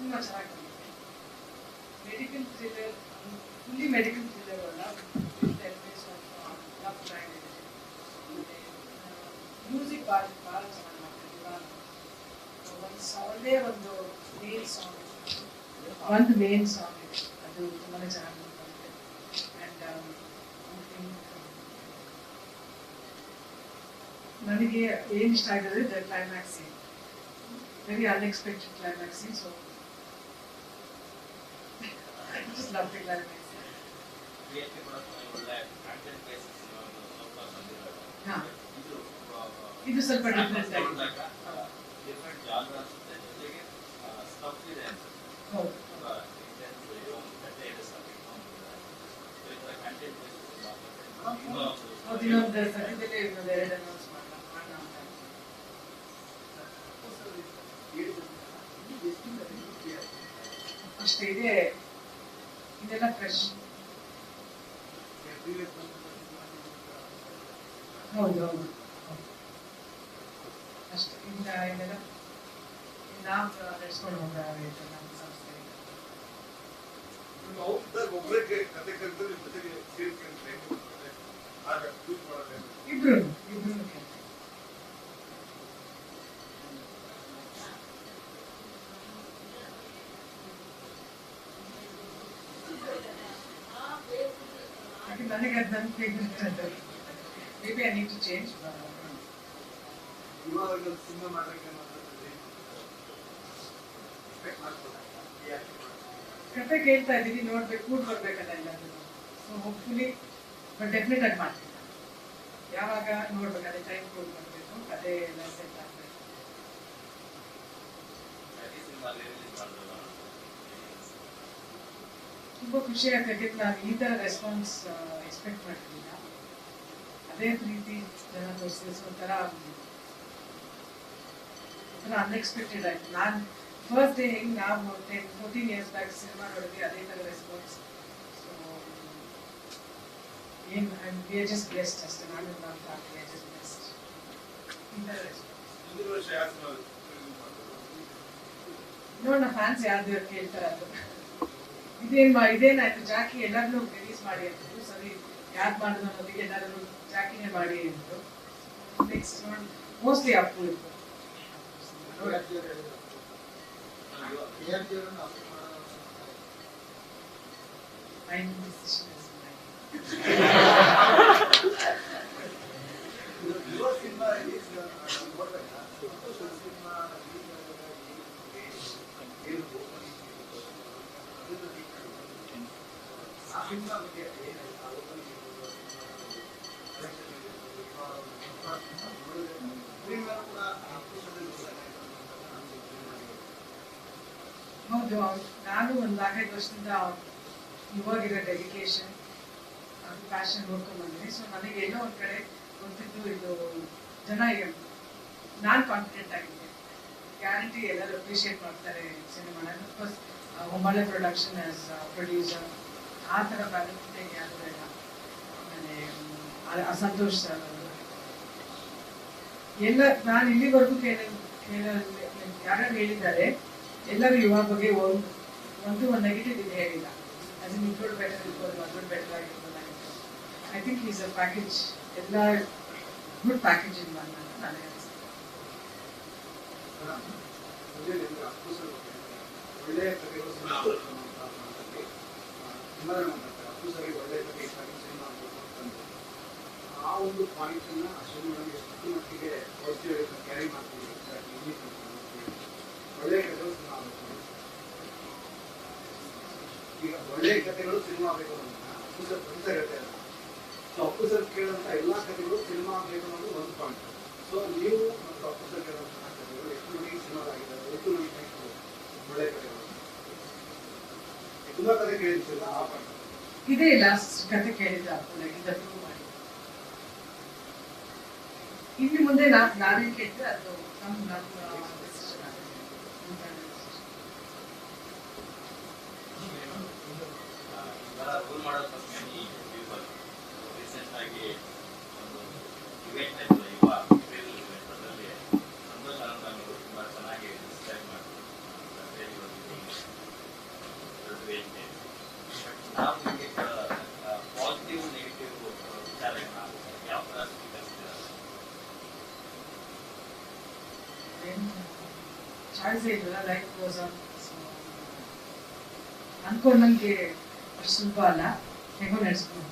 ತುಂಬಾ ಚೆನ್ನಾಗಿ ಬಂದಿದೆ. Medical thriller, fully medical thriller ಅಲ್ಲ, ಮ್ಯೂಸಿಕ್ ಭಾಳ ಚೆನ್ನಾಗಿ ಮಾಡ್ತಿದ್ದೀವಿ. ಒಂದೇ ಒಂದು ಮೇನ್ ಸಾಂಗ್ ಇದೆ, ಅದು ತುಂಬಾ ಚೆನ್ನಾಗಿ ಬಂದಿದೆ. ಆ್ಯಂಡ್ ನನಗೆ ಏನು ಇಷ್ಟ ಆಗಿದೆ the climax scene, very unexpected climax scene. So I just love the climax. ಇದು ಸ್ವಲ್ಪ ಡಿಫ್ರೆಂಟ್ ಆಗಿದೆ. ಹೌದು, ಇನ್ನೊಂದು ಸದ್ಯದಲ್ಲೇ ಇನ್ನೊಂದು 2 ಅನೌನ್ಸ್ ಮಾಡೋಣ ಅಂತ. ಅಷ್ಟೇ ಇದೆ, ಇದೆಲ್ಲ ಫ್ರೆಶ್. ಹೌದು ಹೌದು ಅಷ್ಟೇ. ಇದೆಲ್ಲ ನಾವು ನಡೆಸ್ಕೊಂಡು ಹೋಗಬೇಕು ನಮ್ಮ ಸಂಸ್ಥೆ. ಇಬ್ರು ನನಗೆ ಅದು ನನ್ನ ಫೇವ್ರೆಟ್ ಅದು. Maybe I need to change. ಕತೆ ಕೇಳ್ತಾ ಇದ್ದೀವಿ, ನೋಡ್ಬೇಕು, ಕೂಡ್ ಬರ್ಬೇಕಲ್ಲ ಎಲ್ಲರೂ. ಸೊ ಹೋಪ್ಫುಲಿ ಬಟ್ ಡೆಫಿನೆಟ್ ಆಗಿ ಮಾಡ್ತೀನಿ. ಯಾವಾಗ ನೋಡ್ಬೇಕಾದ್ರೆ ಟೈಮ್ ಕೂಡ್ ಬರಬೇಕು, ಕತೆ ಎಲ್ಲ ಸೆಟ್ ಆಗಬೇಕು. ತುಂಬ ಖುಷಿ ಆಗ್ತದೆ. ನಾನು ಈ ಥರ ರೆಸ್ಪಾನ್ಸ್ ಎಕ್ಸ್ಪೆಕ್ಟ್ ಮಾಡ್ತಿಲ್ಲ. ಅದೇ ಪ್ರೀತಿ ಜನ ತೋರಿಸಿದ ಒಂಥರ ಅನ್ಎಕ್ಸ್ಪೆಕ್ಟೆಡ್ ಆಯ್ತು. ನಾನು ಫಸ್ಟ್ ಡೇ ಹೆಂಗೆ ನಾವು 14 years ಬ್ಯಾಕ್ ಸಿನಿಮಾ ನೋಡಿದ್ವಿ, ಅದೇ ಥರ ರೆಸ್ಪಾನ್ಸ್. ಸೊ ಏನು ವಿ ಆರ್ ಜಸ್ಟ್ ಬ್ಲೆಸ್ಡ್ ಅಷ್ಟೇ. ನಾನು ನಮ್ಮ ಫ್ಯಾಮಿಲಿ ಆರ್ ಜಸ್ಟ್ ಬ್ಲೆಸ್ಡ್. ಈ ಥರ ರೆಸ್ಪಾನ್ಸ್ ನೋಡೋಣ, ಫ್ಯಾನ್ಸ್ ಯಾರ್ದು ಕೇಳ್ತಾರೆ ಅದು. ಇದೇನಾಯ್ತು ಜಾಕಿ ಎಲ್ಲರನ್ನೂ ರಿಲೀಸ್ ಮಾಡಿ ಅಂತಿದ್ರು. ಸರಿ, ಯಾರು ಮಾಡಿದ್ರು ಅನ್ನೋದಕ್ಕೆ ಎಲ್ಲರೂ ಜಾಕಿನೇ ಮಾಡಿ ಅಂದರು. ನೆಕ್ಸ್ಟ್ ನೋಡಿ, ಮೋಸ್ಟ್ಲಿ ಅಪ್ಪು ಇತ್ತು. ಹೌದು, ನಾನು ಒಂದು 4-5 ವರ್ಷದಿಂದ ಇವಾಗಿರೋ ಡೆಡಿಕೇಶನ್, ಪ್ಯಾಷನ್ ನೋಡ್ಕೊಂಡು ಬಂದಿದ್ದೀನಿ. ಸೊ ನನಗೆ ಎಲ್ಲೋ ಒಂದು ಕಡೆ ಗೊತ್ತಿದ್ದು ಇದು ಜನ, ನಾನು ಕಾನ್ಫಿಡೆಂಟ್ ಆಗಿದ್ದೆ, ಗ್ಯಾರಂಟಿ ಎಲ್ಲರೂ ಅಪ್ರಿಷಿಯೇಟ್ ಮಾಡ್ತಾರೆ ಸಿನಿಮಾನ. ಅಫ್ಕೋರ್ಸ್ ಒಮ್ಮಳೆ ಪ್ರೊಡಕ್ಷನ್ ಆಸ್ ಪ್ರೊಡ್ಯೂಸರ್ ಆ ಥರ ಬ್ಯಾಲೆನ್ಸ್ ಯಾರು ಇಲ್ಲ. ಆಮೇಲೆ ಸಂತೋಷ್ ಸರ್ ಎಲ್ಲ ನಾನು ಇಲ್ಲಿವರೆಗೂ ಯಾರು ಹೇಳಿದ್ದಾರೆ, ಎಲ್ಲರೂ ಯುವ ಬಗ್ಗೆ ಒಂದು ನೆಗೆಟಿವ್ ಇದೆ ಹೇಳಿಲ್ಲ. ಅದನ್ನ ಇನ್ಕ್ಲೂಡ್ ಬೆಟರ್ ಇರ್ಬೋದು, ಅದೊಂದು ಬೆಟರ್ ಆಗಿರ್ಬೋದು. I think is a package, ಎಲ್ಲ ಗುಡ್ ಪ್ಯಾಕೇಜ್ ಇನ್ ಒನ್ ಅಂತ ನನಗೆ ಅನಿಸುತ್ತೆ. ಒಳ್ಳೆಯ ಕಥೆಗಳು ಆ ಒಂದು ಪಾಯಿಂಟನ್ನ ಅಶ್ವಿನಿ ಎಷ್ಟು ಮಟ್ಟಿಗೆ ಪಾಸಿಟಿವ್ ಕ್ಯಾರಿ ಮಾಡ್ತೀವಿ. ಒಳ್ಳೆಯ ಕಥೆಗಳು ಸಿನಿಮಾ ಆಗಬೇಕು. ಈಗ ಒಳ್ಳೆಯ ಕಥೆಗಳು ಸಿನಿಮಾ ಆಗಬೇಕು ಅಂತ ಅಪ್ಪು ಸರ್ ಅಂತ ಹೇಳ್ತಾ ಇದ್ದಾರೆ. ಸೊ ಅಪ್ಪು ಸರ್ ಕೇಳುವಂಥ ಎಲ್ಲ ಕಥೆಗಳು ಸಿನಿಮಾ ಆಗಬೇಕು ಅನ್ನೋದು ಒಂದು ಪಾಯಿಂಟ್. ಸೊ ನೀವು ಮತ್ತು ಅಪ್ಪು ಸರ್ ಕೇಳುವಂತಹ ಕಥೆಗಳು ಎಷ್ಟು ಮಟ್ಟಿಗೆ ಸಿನಿಮಾ ಆಗಿದ್ದಾರೆ, ಎಷ್ಟು ನಮಗೆ ಒಳ್ಳೆಯ ಕಥೆಗಳು ತುಂಬಾ ಕಥೆ ಕೇಳಿರ್ತಿಲ್ಲ. ಆ ಪಾಯಿಂಟ್ ಇದೇ ಲಾಸ್ಟ್ ಕಥೆ ಕೇಳಿದ್ದ ಅಪ್ಪನಾಗಿದ್ದ ಪ್ರೂವ್ ಮಾಡಿ. ಇನ್ನು ಮುಂದೆ ನಾನೇ ಕೇಳಿದ್ರೆ ಅದು ನಮ್ಮ ಡಿಸಿಷನ್ ಆಗುತ್ತೆ. ರೂಲ್ ಮಾಡೋದು ರೀಸೆಂಟ್ ಆಗಿ ಒಂದು ಇವೆಂಟ್ ಆಯ್ತು, ಯುವ ಅದರಲ್ಲಿ ಸಂತೋಷ್ ಅನಂತ್ ಅವರು ತುಂಬಾ ಚೆನ್ನಾಗಿ ಡಿಸ್ಕ್ರೈಬ್ ಮಾಡ್ತಾರೆ. ಏನು ಚಾಯ್ಸೇ ಇಲ್ಲಲ್ಲ, ಲೈಫ್ ಗೋಸ್ ಆನ್. ಸೊ ಅನ್ಕೊಂಡಂಗೆ ಅಷ್ಟು ಸುಲಭ ಅಲ್ಲ, ಹೆಂಗೋ ನಡೆಸ್ಕೊಂಡು